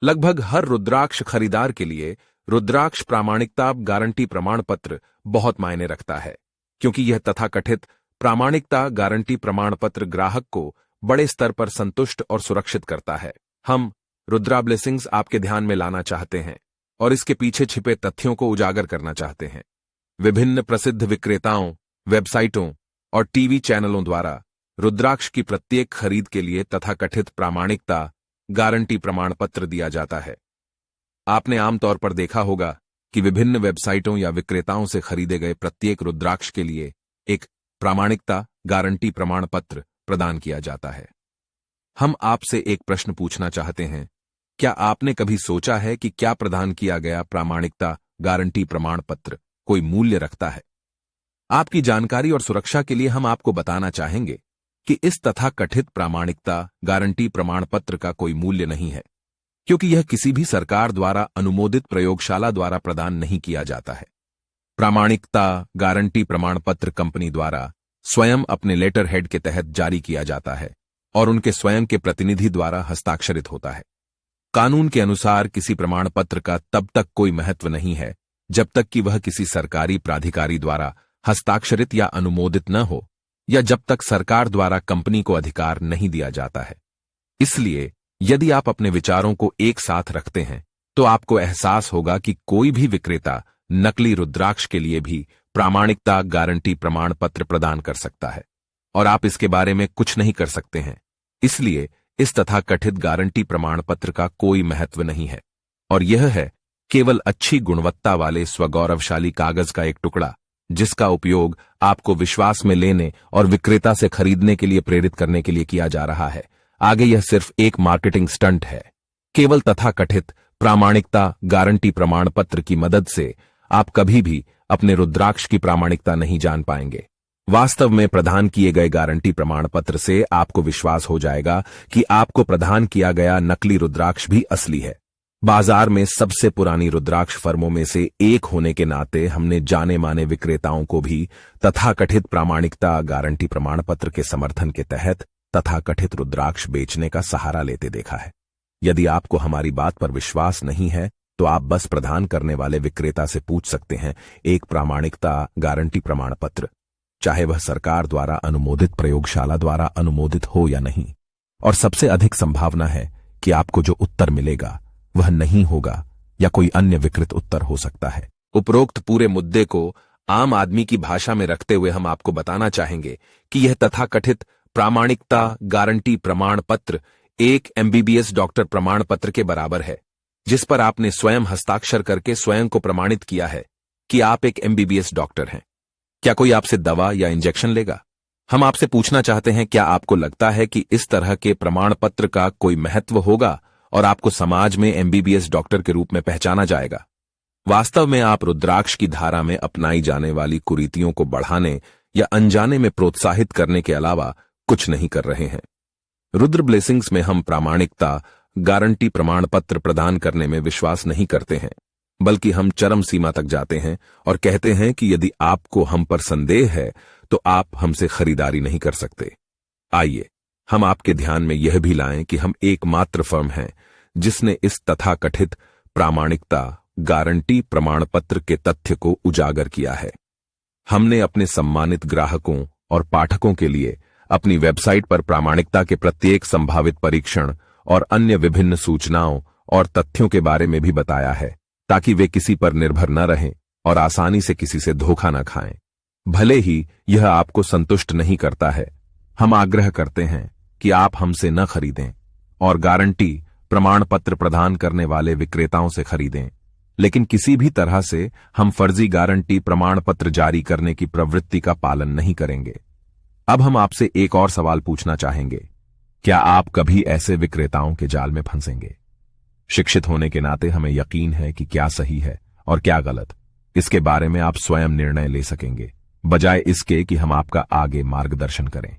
लगभग हर रुद्राक्ष खरीदार के लिए रुद्राक्ष प्रामाणिकता गारंटी प्रमाण पत्र बहुत मायने रखता है, क्योंकि यह तथाकथित प्रामाणिकता गारंटी प्रमाण पत्र ग्राहक को बड़े स्तर पर संतुष्ट और सुरक्षित करता है। हम रुद्रा ब्लेसिंग्स आपके ध्यान में लाना चाहते हैं और इसके पीछे छिपे तथ्यों को उजागर करना चाहते हैं। विभिन्न प्रसिद्ध विक्रेताओं, वेबसाइटों और टीवी चैनलों द्वारा रुद्राक्ष की प्रत्येक खरीद के लिए तथाकथित प्रामाणिकता गारंटी प्रमाण पत्र दिया जाता है। आपने आमतौर पर देखा होगा कि विभिन्न वेबसाइटों या विक्रेताओं से खरीदे गए प्रत्येक रुद्राक्ष के लिए एक प्रामाणिकता गारंटी प्रमाण पत्र प्रदान किया जाता है। हम आपसे एक प्रश्न पूछना चाहते हैं, क्या आपने कभी सोचा है कि क्या प्रदान किया गया प्रामाणिकता गारंटी प्रमाण पत्र कोई मूल्य रखता है? आपकी जानकारी और सुरक्षा के लिए हम आपको बताना चाहेंगे कि इस तथाकथित प्रामाणिकता गारंटी प्रमाण पत्र का कोई मूल्य नहीं है, क्योंकि यह किसी भी सरकार द्वारा अनुमोदित प्रयोगशाला द्वारा प्रदान नहीं किया जाता है। प्रामाणिकता गारंटी प्रमाण पत्र कंपनी द्वारा स्वयं अपने लेटर हेड के तहत जारी किया जाता है और उनके स्वयं के प्रतिनिधि द्वारा हस्ताक्षरित होता है। कानून के अनुसार किसी प्रमाण पत्र का तब तक कोई महत्व नहीं है जब तक कि वह किसी सरकारी प्राधिकारी द्वारा हस्ताक्षरित या अनुमोदित न हो, या जब तक सरकार द्वारा कंपनी को अधिकार नहीं दिया जाता है। इसलिए यदि आप अपने विचारों को एक साथ रखते हैं तो आपको एहसास होगा कि कोई भी विक्रेता नकली रुद्राक्ष के लिए भी प्रामाणिकता गारंटी प्रमाण पत्र प्रदान कर सकता है और आप इसके बारे में कुछ नहीं कर सकते हैं। इसलिए इस तथाकथित गारंटी प्रमाण पत्र का कोई महत्व नहीं है और यह है केवल अच्छी गुणवत्ता वाले स्वगौरवशाली कागज का एक टुकड़ा, जिसका उपयोग आपको विश्वास में लेने और विक्रेता से खरीदने के लिए प्रेरित करने के लिए किया जा रहा है। आगे यह सिर्फ एक मार्केटिंग स्टंट है। केवल तथाकथित प्रामाणिकता गारंटी प्रमाण पत्र की मदद से आप कभी भी अपने रुद्राक्ष की प्रामाणिकता नहीं जान पाएंगे। वास्तव में प्रदान किए गए गारंटी प्रमाण पत्र से आपको विश्वास हो जाएगा कि आपको प्रदान किया गया नकली रुद्राक्ष भी असली है। बाजार में सबसे पुरानी रुद्राक्ष फर्मों में से एक होने के नाते हमने जाने माने विक्रेताओं को भी तथाकथित प्रामाणिकता गारंटी प्रमाण पत्र के समर्थन के तहत तथाकथित रुद्राक्ष बेचने का सहारा लेते देखा है। यदि आपको हमारी बात पर विश्वास नहीं है तो आप बस प्रदान करने वाले विक्रेता से पूछ सकते हैं एक प्रामाणिकता गारंटी प्रमाण पत्र, चाहे वह सरकार द्वारा अनुमोदित प्रयोगशाला द्वारा अनुमोदित हो या नहीं। और सबसे अधिक संभावना है कि आपको जो उत्तर मिलेगा वह नहीं होगा या कोई अन्य विकृत उत्तर हो सकता है। उपरोक्त पूरे मुद्दे को आम आदमी की भाषा में रखते हुए हम आपको बताना चाहेंगे कि यह तथाकथित प्रामाणिकता गारंटी प्रमाण पत्र एक MBBS डॉक्टर प्रमाण पत्र के बराबर है, जिस पर आपने स्वयं हस्ताक्षर करके स्वयं को प्रमाणित किया है कि आप एक MBBS डॉक्टर हैं। क्या कोई आपसे दवा या इंजेक्शन लेगा? हम आपसे पूछना चाहते हैं, क्या आपको लगता है कि इस तरह के प्रमाण पत्र का कोई महत्व होगा और आपको समाज में MBBS डॉक्टर के रूप में पहचाना जाएगा? वास्तव में आप रुद्राक्ष की धारा में अपनाई जाने वाली कुरीतियों को बढ़ाने या अनजाने में प्रोत्साहित करने के अलावा कुछ नहीं कर रहे हैं। रुद्र ब्लेसिंग्स में हम प्रामाणिकता गारंटी प्रमाण पत्र प्रदान करने में विश्वास नहीं करते हैं, बल्कि हम चरम सीमा तक जाते हैं और कहते हैं कि यदि आपको हम पर संदेह है तो आप हमसे खरीदारी नहीं कर सकते। आइए हम आपके ध्यान में यह भी लाएं कि हम एकमात्र फर्म हैं जिसने इस तथाकथित प्रामाणिकता गारंटी प्रमाण पत्र के तथ्य को उजागर किया है। हमने अपने सम्मानित ग्राहकों और पाठकों के लिए अपनी वेबसाइट पर प्रामाणिकता के प्रत्येक संभावित परीक्षण और अन्य विभिन्न सूचनाओं और तथ्यों के बारे में भी बताया है, ताकि वे किसी पर निर्भर न रहें और आसानी से किसी से धोखा न खाएं। भले ही यह आपको संतुष्ट नहीं करता है, हम आग्रह करते हैं कि आप हमसे न खरीदें और गारंटी प्रमाण पत्र प्रदान करने वाले विक्रेताओं से खरीदें, लेकिन किसी भी तरह से हम फर्जी गारंटी प्रमाण पत्र जारी करने की प्रवृत्ति का पालन नहीं करेंगे। अब हम आपसे एक और सवाल पूछना चाहेंगे, क्या आप कभी ऐसे विक्रेताओं के जाल में फंसेंगे? शिक्षित होने के नाते हमें यकीन है कि क्या सही है और क्या गलत, इसके बारे में आप स्वयं निर्णय ले सकेंगे, बजाय इसके कि हम आपका आगे मार्गदर्शन करें।